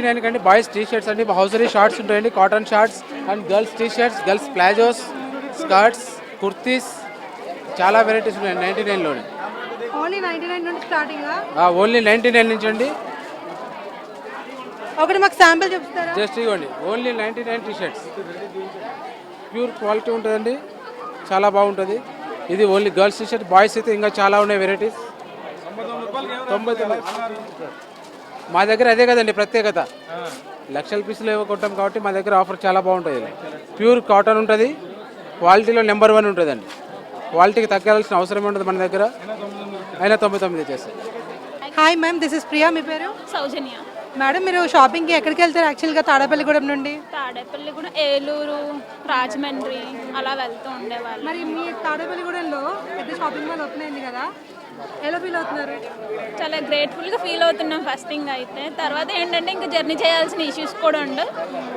99 కండి. Boys T shirts అండి, hosiery shorts ఉంటాయండి, cotton shorts and girls T shirts, girls palazzos, skirts, kurtis, చాలా varieties ఉన్నాయి 99లోనే. ఓన్లీ 99 నుండి స్టార్టింగ్. ఓన్లీ 99 నుంచి అండి. ఒకటి మాకు శాంపిల్ చెప్తారా? జస్ట్ ఇవ్వండి, only 99 T shirts, pure quality ఉంటుందండి, చాలా బాగుంటుంది. ఇది only girls T shirt. Boys అయితే ఇంకా చాలా ఉన్నాయి వెరైటీస్. 99. మా దగ్గర అదే కదండి ప్రత్యేకత, లక్షల పీసులు ఏవో కొట్టాం కాబట్టి మా దగ్గర ఆఫర్ చాలా బాగుంటుంది. ప్యూర్ కాటన్ ఉంటుంది, క్వాలిటీలో నెంబర్ 1 ఉంటుందండి. క్వాలిటీకి తగ్గాల్సిన అవసరం ఉండదు మన దగ్గర. అయినా 99 చేస్తాం. Hi ma'am, this is Priya. మీ పేరు? సౌజన్య. మేడం, మీరు షాపింగ్కి ఎక్కడికి వెళ్తారు యాక్చువల్గా తాడేపల్లిగూడెం నుండి? తాడేపల్లిగూడెం, ఏలూరు, రాజమండ్రి అలా వెళ్తూ ఉండేవాళ్ళు. మరి మీ తాడేపల్లిగూడెంలో పెద్ద షాపింగ్ మాల్ ఓపెన్ అయింది కదా, ఎలా ఫీల్ అవుతున్నారు? చాలా గ్రేట్ఫుల్గా ఫీల్ అవుతున్నాం ఫస్ట్ థింగ్ అయితే. తర్వాత ఏంటంటే ఇంకా జర్నీ చేయాల్సిన ఇష్యూస్ కూడా ఉండు.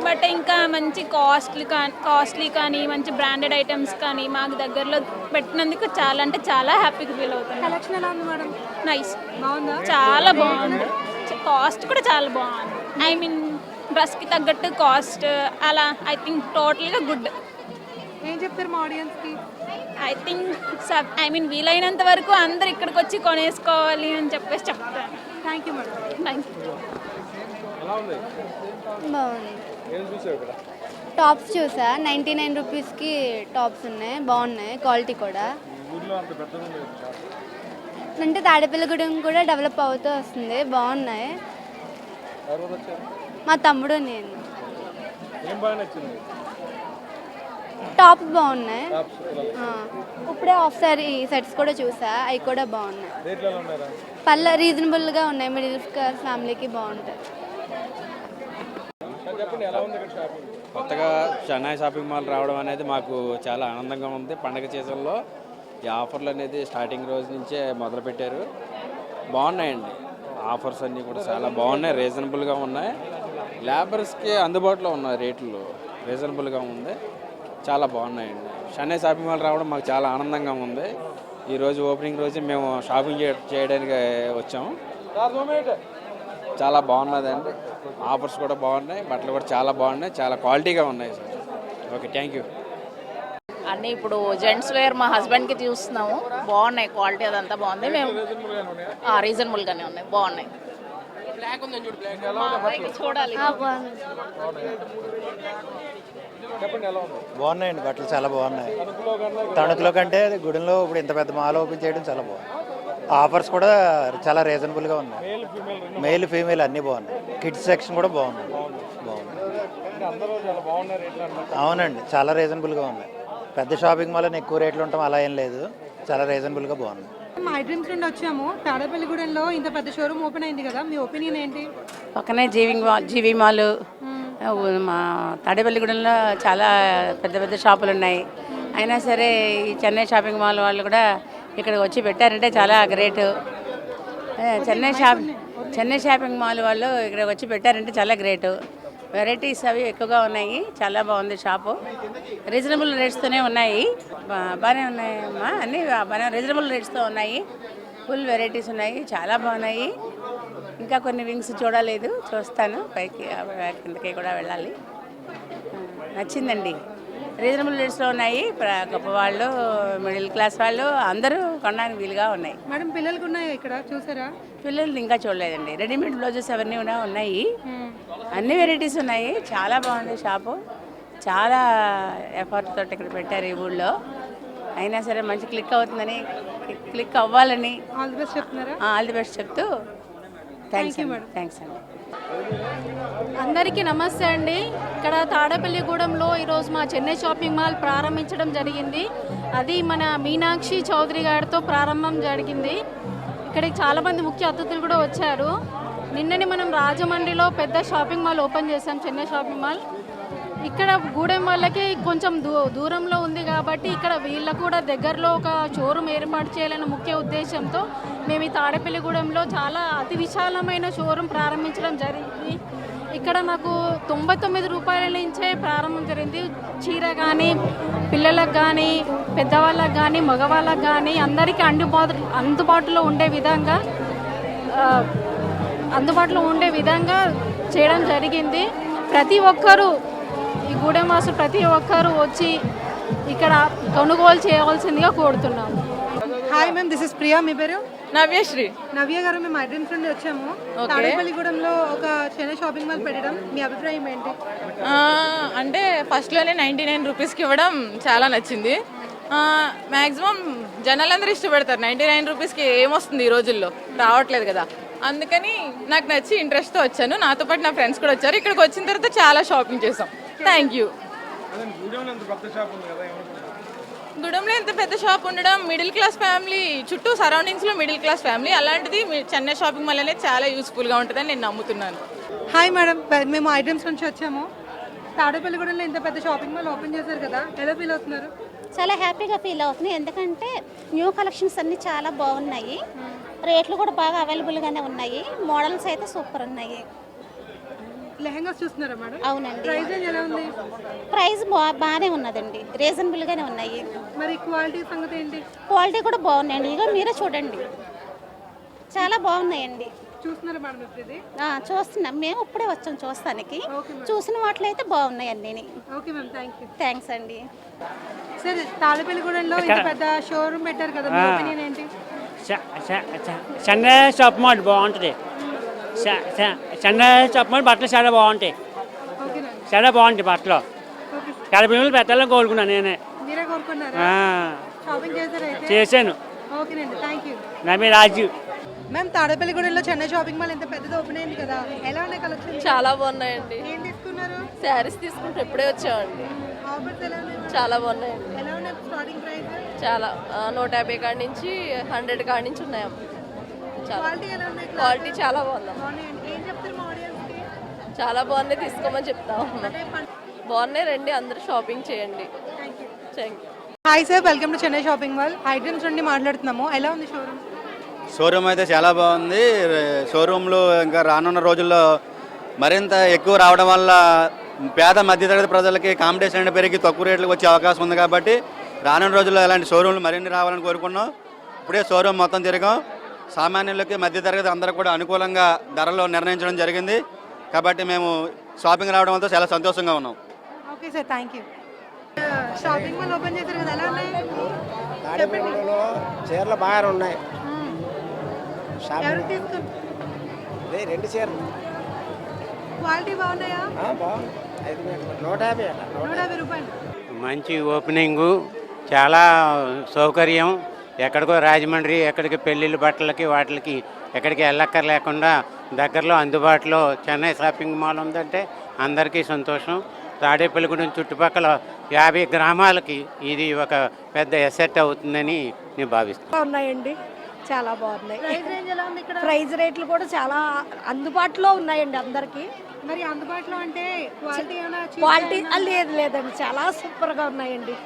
బట్ ఇంకా మంచి కాస్ట్లీ కానీ మంచి బ్రాండెడ్ ఐటమ్స్ కానీ మాకు దగ్గరలో పెట్టినందుకు చాలా అంటే చాలా హ్యాపీగా ఫీల్ అవుతున్నాం. కలెక్షన్ ఎలా ఉంది మేడం? నైస్, బాగుందా? చాలా బాగుంది. కాస్ట్ కూడా చాలా బాగుంది. ఐ మీన్ డ్రెస్కి తగ్గట్టు కాస్ట్ అలా ఐ థింక్ టోటల్గా గుడ్. ఏం చెప్తారు మా ఆడియన్స్కి? ఐ మీన్ వీలైనంత వరకు అందరు ఇక్కడికి వచ్చి కొనేసుకోవాలి అని చెప్పేసి చెప్తాను. Thank you madam. Thank you. బాగుంది. టాప్స్ చూసా, 99 రూపీస్కి టాప్స్ ఉన్నాయి, బాగున్నాయి, క్వాలిటీ కూడా. అంటే తాడేపల్లిగూడెం కూడా డెవలప్ అవుతూ వస్తుంది, బాగున్నాయి. మా తమ్ముడు నేను. టాప్ బాగున్నాయి. ఇప్పుడే ఆఫ్ సారీ సెట్స్ కూడా చూసా, అవి కూడా బాగున్నాయి. రీజనబుల్గా ఉన్నాయి, మిడిల్ క్లాస్ ఫ్యామిలీకి బాగుంటాయి. కొత్తగా చెన్నై షాపింగ్ మాల్ రావడం అనేది మాకు చాలా ఆనందంగా ఉంది. పండగ సీజన్లో ఈ ఆఫర్లు అనేది స్టార్టింగ్ రోజు నుంచే మొదలుపెట్టారు. బాగున్నాయండి, ఆఫర్స్ అన్నీ కూడా చాలా బాగున్నాయి, రీజనబుల్గా ఉన్నాయి. లేబర్స్కి అందుబాటులో ఉన్నాయి, రేట్లు రీజనబుల్గా ఉంది, చాలా బాగున్నాయండి. చెన్నై షాపింగ్ మాల్ రావడం మాకు చాలా ఆనందంగా ఉంది. ఈరోజు ఓపెనింగ్ రోజు మేము షాపింగ్ చేయడానికి వచ్చాము. చాలా బాగున్నదండి, ఆఫర్స్ కూడా బాగున్నాయి, బట్టలు కూడా చాలా బాగున్నాయి, చాలా క్వాలిటీగా ఉన్నాయి. Okay, thank you. అన్నీ ఇప్పుడు జెంట్స్ వేర్ మా హస్బెండ్కి చూస్తున్నాము, బాగున్నాయి, క్వాలిటీ అదంతా బాగుంది. మేము రీజనబుల్గానే ఉన్నాయి, బాగున్నాయి. చూడాలి. బాగున్నాయండి, బట్టలు చాలా బాగున్నాయి. తణుకులో కంటే గుడిలో ఇప్పుడు ఇంత పెద్ద మాల్ ఓపెన్ చేయడం చాలా బాగుంది. ఆఫర్స్ కూడా చాలా రీజనబుల్గా ఉన్నాయి, మెయిల్ ఫీమేల్ అన్నీ బాగున్నాయి. కిడ్స్ సెక్షన్ కూడా బాగుంది. అవునండి, చాలా రీజనబుల్గా ఉన్నాయి. పెద్ద షాపింగ్ మాల్ అని ఎక్కువ రేట్లు ఉంటాం అలా ఏం లేదు, చాలా రీజనబుల్గా బాగుంది. మా ఐడ్రీమ్స్ నుండి వచ్చాము. తాడేపల్లిగూడెంలో ఇంత పెద్ద షోరూమ్ ఓపెన్ అయింది కదా, మీ ఒపీనియన్ ఏంటి? పక్కనే జీవి మాల్, మా తాడేపల్లిగూడెంలో చాలా పెద్ద పెద్ద షాపులు ఉన్నాయి. అయినా సరే ఈ చెన్నై షాపింగ్ మాల్ వాళ్ళు కూడా ఇక్కడికి వచ్చి పెట్టారంటే చాలా గ్రేట్. చెన్నై షాపింగ్ మాల్ వాళ్ళు ఇక్కడికి వచ్చి పెట్టారంటే చాలా గ్రేట్. వెరైటీస్ అవి ఎక్కువగా ఉన్నాయి, చాలా బాగుంది షాపు. రీజనబుల్ రేట్స్తోనే ఉన్నాయి, బాగానే ఉన్నాయమ్మా, అన్నీ బాగా రీజనబుల్ రేట్స్తో ఉన్నాయి. ఫుల్ వెరైటీస్ ఉన్నాయి, చాలా బాగున్నాయి. ఇంకా కొన్ని వింగ్స్ చూడలేదు, చూస్తాను, పైకి కిందకి కూడా వెళ్ళాలి. నచ్చిందండి, రీజనబుల్ రేట్స్లో ఉన్నాయి. గొప్పవాళ్ళు, మిడిల్ క్లాస్ వాళ్ళు అందరూ కొనడానికి వీలుగా ఉన్నాయి. మేడం, పిల్లలకు ఉన్నాయి ఇక్కడ చూసారా? పిల్లలు ఇంకా చూడలేదండి. రెడీమేడ్ బ్లౌజెస్ అవన్నీ కూడా ఉన్నాయి, అన్ని వెరైటీస్ ఉన్నాయి. చాలా బాగుంది షాపు, చాలా ఎఫర్ట్ తోటి ఇక్కడ పెట్టారు ఈ ఊళ్ళో. అయినా సరే మంచి క్లిక్ అవుతుందని, క్లిక్ అవ్వాలని ఆల్ ది బెస్ట్ చెప్తున్నారా? ఆల్ ది బెస్ట్ చెప్తూ థ్యాంక్స్ అండి. అందరికీ నమస్తే అండి. ఇక్కడ తాడేపల్లిగూడెంలో ఈరోజు మా చెన్నై షాపింగ్ మాల్ ప్రారంభించడం జరిగింది. అది మన మీనాక్షి చౌదరి గారితో ప్రారంభం జరిగింది. ఇక్కడికి చాలామంది ముఖ్య అతిథులు కూడా వచ్చారు. నిన్ననే మనం రాజమండ్రిలో పెద్ద షాపింగ్ మాల్ ఓపెన్ చేసాం, చెన్నై షాపింగ్ మాల్. ఇక్కడ గూడెం వాళ్ళకి కొంచెం దూరంలో ఉంది కాబట్టి ఇక్కడ వీళ్ళకు కూడా దగ్గరలో ఒక షోరూమ్ ఏర్పాటు చేయాలనే ముఖ్య ఉద్దేశంతో మేము ఈ తాడేపల్లిగూడెంలో చాలా అతి విశాలమైన షోరూమ్ ప్రారంభించడం జరిగింది. ఇక్కడ నాకు 99 రూపాయల నుంచే ప్రారంభం జరిగింది. చీర కానీ పిల్లలకు కానీ పెద్దవాళ్ళకు కానీ మగవాళ్ళకు కానీ అందరికీ అందుబాటులో ఉండే విధంగా చేయడం జరిగింది. ప్రతి ఒక్కరూ ఈ గూడెం వాసులు ప్రతి ఒక్కరూ వచ్చి ఇక్కడ కొనుగోలు చేయవలసిందిగా కోరుతున్నాము. Hi ma'am, this is Priya. మీ పేరు? నవ్యశ్రీ. నవ్య గారు, మేము ఐడ్రీమ్స్ నుండి వచ్చాము. తాడేపల్లిగూడెంలో ఒక చెన్నై షాపింగ్ మాల్ పెట్టడం మీ అభిప్రాయం ఏంటి? అంటే ఫస్ట్లోనే 99 రూపీస్కి ఇవ్వడం చాలా నచ్చింది. మ్యాక్సిమం జనాలందరూ ఇష్టపడతారు. 99 రూపీస్కి ఏమొస్తుంది ఈ రోజుల్లో, రావట్లేదు కదా. అందుకని నాకు నచ్చి ఇంట్రెస్ట్తో వచ్చాను. నాతో పాటు నా ఫ్రెండ్స్ కూడా వచ్చారు. ఇక్కడికి వచ్చిన తర్వాత చాలా షాపింగ్ చేసాం. Thank you. గూడెంలో ఇంత పెద్ద షాప్ ఉండడం, మిడిల్ క్లాస్ ఫ్యామిలీ చుట్టూ సరౌండింగ్స్లో మిడిల్ క్లాస్ ఫ్యామిలీ, అలాంటిది చెన్నై షాపింగ్ మాల్ అనేది చాలా యూస్ఫుల్గా ఉంటుందని నేను నమ్ముతున్నాను. హాయ్ మేడం, మేము ఐడ్రీమ్స్ నుంచి వచ్చాము. తాడేపల్లిగూడెంలో ఇంత పెద్ద షాపింగ్ మాల్ ఓపెన్ చేశారు కదా, ఎలా ఫీల్ అవుతున్నారు? చాలా హ్యాపీగా ఫీల్ అవుతుంది. ఎందుకంటే న్యూ కలెక్షన్స్ అన్నీ చాలా బాగున్నాయి. రేట్లు కూడా బాగా అవైలబుల్గానే ఉన్నాయి. మోడల్స్ అయితే సూపర్ ఉన్నాయి. లెహంగాస్ చూస్తున్నారా మేడం? అవునండి. ప్రైస్ ఎలా ఉంది? ప్రైస్ బాగానే ఉన్నదండి, రీజనబుల్గానే ఉన్నాయి. మరి క్వాలిటీ సంగతి ఏంటి? క్వాలిటీ కూడా బాగున్నాయండి. ఇక మీరే చూడండి, చాలా బాగున్నాయండి. చూస్తున్నారా మేడం ఇప్పుడు ఇది? చూస్తున్నాం, మేము ఇప్పుడే వచ్చాం చూస్తానికి. చూసిన వాటిలో అయితే బాగున్నాయి అన్నీ. Okay ma'am, thank you. Thanks అండి. సరే, తాడేపల్లిగూడెంలో ఇంత పెద్ద షోరూమ్ పెట్టారు కదా, మీ ఒపీనియన్ ఏంటి? చెన్నై షాప్ మాల్ బాగుంటుంది. చెన్నై షాప్ మాల్ బట్టలు చాలా బాగుంటాయి. చాలా బాగుంటాయి బట్టలు. చాలా పిల్లలు పెట్టాలని కోరుకున్నాను నేనే. మీరే కోరుకున్నారా? షాపింగ్ చేశారా అయితే? చేశాను. ఓకేనండి, థ్యాంక్ యూ. నా మీద రాజు. మ్యామ్, తాడేపల్లిగూడెంలో చెన్నై షాపింగ్ మాల్ ఇంత పెద్దది ఓపెన్ అయింది కదా, ఎలా ఉన్నాయి కలెక్షన్? చాలా బాగున్నాయండి. ఏం తీసుకున్నారు? శారీస్ తీసుకుంటే ఇప్పుడే వచ్చామండి. ఆఫర్స్ ఎలా ఉన్నాయి? చాలా బాగున్నాయండి. ఎలా ఉన్నాయి స్టార్టింగ్ ప్రైస్? చాలా 150 కాడి నుంచి 100 కాడి నుంచి ఉన్నాయమ్మ. క్వాలిటీ ఎలా ఉన్నాయి? క్వాలిటీ చాలా బాగుంది. బాగున్నాయండి. ఏం చెప్తారు మా ఆడియన్స్కి? చాలా బాగున్నాయి, తీసుకోమని చెప్తాం. బాగున్నాయి, రండి అందరూ షాపింగ్ చేయండి. Thank you. Hi sir, welcome to Chennai shopping mall. IDreams నుండి మాట్లాడుతున్నాము. ఎలా ఉంది షోరూమ్? షోరూమ్ అయితే చాలా బాగుంది. షోరూంలో ఇంకా రానున్న రోజుల్లో మరింత ఎక్కువ రావడం వల్ల పేద మధ్యతరగతి ప్రజలకి కాంపిటీషన్ అనేది పెరిగి తక్కువ రేట్లకు వచ్చే అవకాశం ఉంది. కాబట్టి రానున్న రోజుల్లో ఇలాంటి షోరూమ్లు మరిన్ని రావాలని కోరుకున్నాం. ఇప్పుడే షోరూమ్ మొత్తం తిరిగాం. సామాన్యులకి మధ్యతరగతి అందరూ కూడా అనుకూలంగా ధరలు నిర్ణయించడం జరిగింది. కాబట్టి మేము షాపింగ్ రావడం వల్ల చాలా సంతోషంగా ఉన్నాం. Okay sir, thank you. Shopping mall open చేశారు కదా, ఎలా ఉన్నాయి? చీరలు బాగా ఉన్నాయి. ఎవరు తీసుకున్నారు? 2 చీరలు క్వాలిటీ బాగున్నాయా? 150 రూపాయలు. మంచి ఓపెనింగు, చాలా సౌకర్యం. ఎక్కడికో రాజమండ్రి, ఎక్కడికి పెళ్ళిళ్ళ బట్టలకి వాటికి ఎక్కడికి వెళ్ళక్కర్లేకుండా దగ్గరలో అందుబాటులో చెన్నై షాపింగ్ మాల్ ఉందంటే అందరికీ సంతోషం. తాడేపల్లిగూడెం చుట్టుపక్కల 50 గ్రామాలకి ఇది ఒక పెద్ద ఎసెట్ అవుతుందని నేను భావిస్తున్నాను. ఉన్నాయండి, చాలా బాగున్నాయి. ప్రైస్ రేంజ్ ఎలా ఉంది ఇక్కడ? ప్రైస్ రేట్లు కూడా చాలా అందుబాటులో ఉన్నాయండి అందరికి. మరి అందుబాటులో అంటే క్వాలిటీ ఏమైనా? క్వాలిటీ లేదండి, చాలా సూపర్గా ఉన్నాయండి.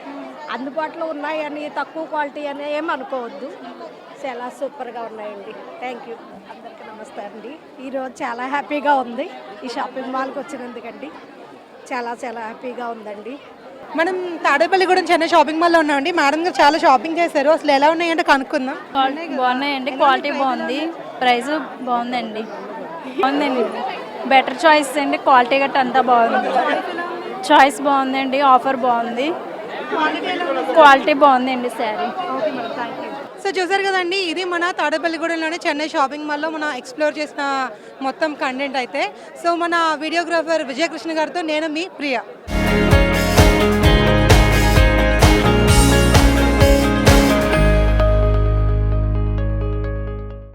అందుబాటులో ఉన్నాయని తక్కువ క్వాలిటీ అని ఏమి అనుకోవద్దు, చాలా సూపర్గా ఉన్నాయండి. Thank you. అందరికీ నమస్తే అండి. ఈరోజు చాలా హ్యాపీగా ఉంది ఈ షాపింగ్ మాల్కి వచ్చినందుకండి. చాలా చాలా హ్యాపీగా ఉందండి. మనం తాడేపల్లిగూడెం చెన్నై షాపింగ్ మాల్లో ఉన్నామండి. మేడం గారు చాలా షాపింగ్ చేశారు, అసలు ఎలా ఉన్నాయంటే కనుక్కుందాం. బాగున్నాయండి, క్వాలిటీ బాగుంది, ప్రైస్ బాగుందండి. బాగుందండి, బెటర్ చాయిస్ అండి. క్వాలిటీ గట్ట అంతా బాగుంది, చాయిస్ బాగుందండి, ఆఫర్ బాగుంది, క్వాలిటీ బాగుందండి శారీ. సో చూసారు కదండి, ఇది మన తాడేపల్లిగూడెంలోని చెన్నై షాపింగ్ మాల్లో మనం ఎక్స్ప్లోర్ చేసిన మొత్తం కంటెంట్ అయితే. సో మన వీడియోగ్రాఫర్ విజయకృష్ణ గారితో నేను మీ ప్రియ.